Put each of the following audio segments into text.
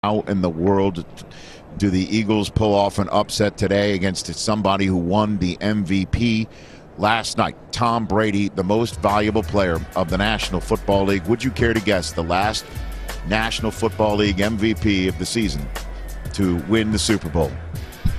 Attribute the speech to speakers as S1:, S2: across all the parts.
S1: How in the world do the Eagles pull off an upset today against somebody who won the MVP last night? Tom Brady, the most valuable player of the National Football League. Would you care to guess the last National Football League MVP of the season to win the Super Bowl?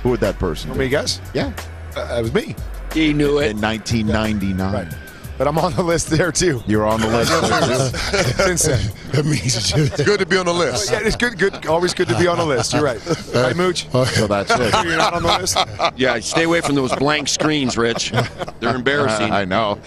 S1: Who would that person be?
S2: Me guess?
S1: Yeah.
S2: It was me.
S3: He knew it.
S1: In 1999.
S2: Right. But I'm on the list there, too.
S1: You're on the list there, too.
S2: It's insane.
S4: That means it's good to be on the list.
S2: Yeah, it's good. Always good to be on the list. You're right. Right, Mooch?
S1: So that's it.
S2: You're not on the list?
S3: Yeah, stay away from those blank screens, Rich. They're embarrassing.
S1: I know.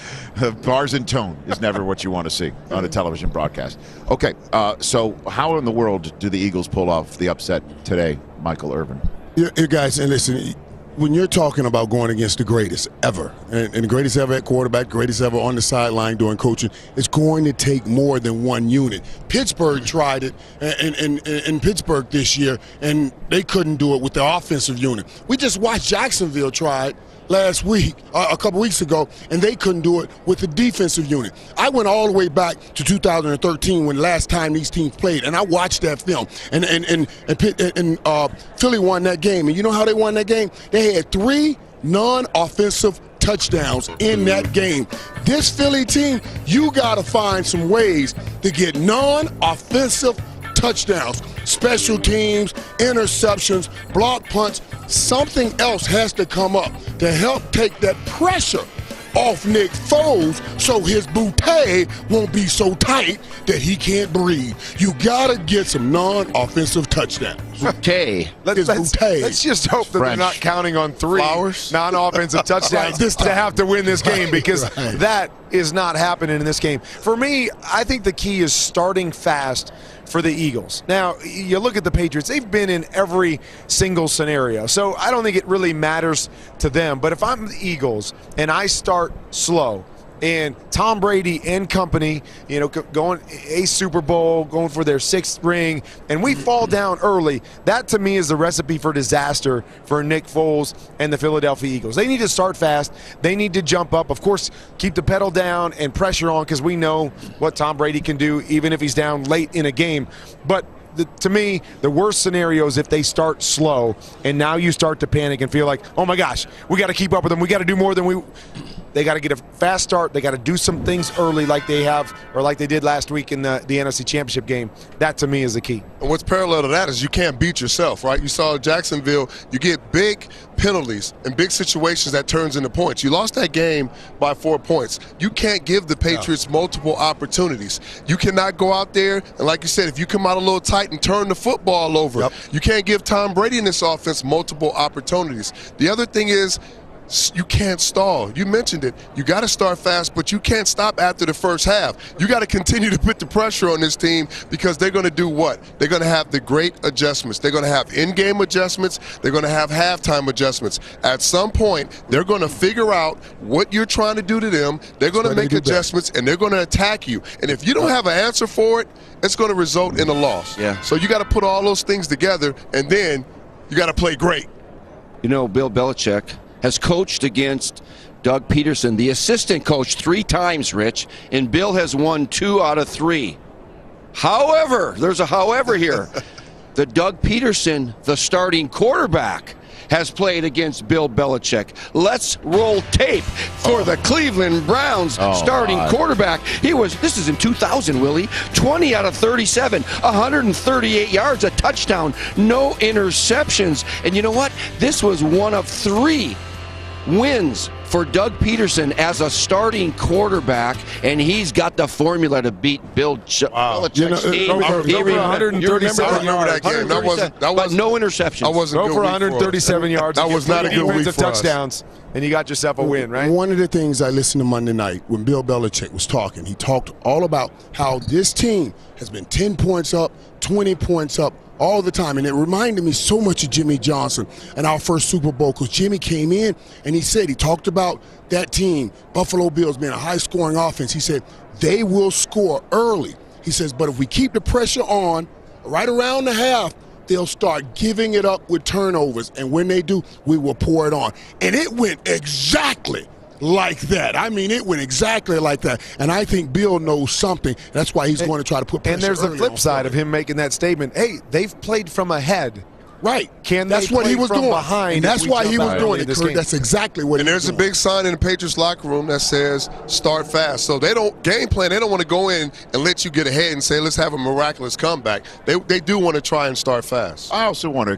S1: Bars and tone is never what you want to see on a television broadcast. Okay, so how in the world do the Eagles pull off the upset today, Michael Irvin?
S4: You guys, and listen, when you're talking about going against the greatest ever, and the greatest ever at quarterback, greatest ever on the sideline doing coaching, it's going to take more than one unit. Pittsburgh tried it in Pittsburgh this year, and they couldn't do it with the offensive unit. We just watched Jacksonville try it last week, a couple weeks ago, and they couldn't do it with the defensive unit. I went all the way back to 2013 when last time these teams played, and I watched that film. And Philly won that game. And you know how they won that game? They had 3 non-offensive touchdowns in that game. This Philly team, you got to find some ways to get non-offensive touchdowns, special teams, interceptions, block punts. Something else has to come up to help take that pressure off Nick Foles so his bootay won't be so tight that he can't breathe. You got to get some non-offensive touchdowns.
S3: Okay.
S2: Let's just hope that they're not counting on 3 non-offensive touchdowns to have to win this game, because that is not happening in this game. For me, I think the key is starting fast for the Eagles. Now, you look at the Patriots, they've been in every single scenario, so I don't think it really matters to them. But if I'm the Eagles and I start slow, and Tom Brady and company, going a Super Bowl, going for their 6th ring, and we fall down early, that to me is the recipe for disaster for Nick Foles and the Philadelphia Eagles. They need to start fast. They need to jump up. Of course, keep the pedal down and pressure on, because we know what Tom Brady can do even if he's down late in a game. But to me, the worst scenario is if they start slow and now you start to panic and feel like, oh my gosh, we got to keep up with them. We got to do more than they got to get a fast start. They got to do some things early like they have, or like they did last week in the NFC Championship game. That, to me, is the key.
S4: And what's parallel to that is you can't beat yourself, right? You saw Jacksonville, you get big penalties and big situations that turns into points. You lost that game by 4 points. You can't give the Patriots multiple opportunities. You cannot go out there and, like you said, if you come out a little tight and turn the football over, you can't give Tom Brady in this offense multiple opportunities. The other thing is, you can't stall. You mentioned it. You got to start fast, but you can't stop after the first half. You got to continue to put the pressure on this team, because they're going to do what? They're going to have the great adjustments. They're going to have in-game adjustments. They're going to have halftime adjustments. At some point, they're going to figure out what you're trying to do to them. They're going to make adjustments, and they're going to attack you. And if you don't have an answer for it, it's going to result in a loss.
S3: Yeah.
S4: So you got to put all those things together, and then you got to play great.
S3: Bill Belichick has coached against Doug Peterson, the assistant coach, 3 times, Rich, and Bill has won 2 out of 3. However, there's a however here. The Doug Peterson, the starting quarterback, has played against Bill Belichick. Let's roll tape for the Cleveland Browns starting quarterback. This is in 2000, Willie. 20 out of 37, 138 yards, a touchdown, no interceptions. And you know what? This was one of 3 wins for Doug Peterson as a starting quarterback, and he's got the formula to beat Bill Belichick's team.
S2: Over 137 yards.
S3: But no interceptions.
S4: I wasn't
S2: Go for 137 yards.
S4: That was not a good week for
S2: touchdowns, and you got yourself a win, right?
S4: One of the things I listened to Monday night when Bill Belichick was talking, he talked all about how this team has been 10 points up, 20 points up, all the time. And it reminded me so much of Jimmy Johnson and our first Super Bowl, because Jimmy came in and he talked about that team, Buffalo Bills, being a high-scoring offense. He said, they will score early. He says, but if we keep the pressure on right around the half, they'll start giving it up with turnovers. And when they do, we will pour it on. And it went exactly
S5: like that. I mean, it went exactly like that. And I think Bill knows something. That's why he's going to try to put pressure.
S2: And there's the
S5: early
S2: flip
S5: on
S2: side
S5: Philly.
S2: of him making that statement. Hey, they've played from ahead.
S5: Right.
S2: That's
S5: what he was doing.
S2: Behind
S5: and that's why he was doing it,
S2: this
S5: Kurt.
S2: game.
S5: That's exactly what
S4: And
S5: he was
S4: there's a
S5: doing.
S4: big sign in the Patriots locker room that says start fast. So they don't game plan. They don't want to go in and let you get ahead and say let's have a miraculous comeback. They do want to try and start fast.
S1: I also want to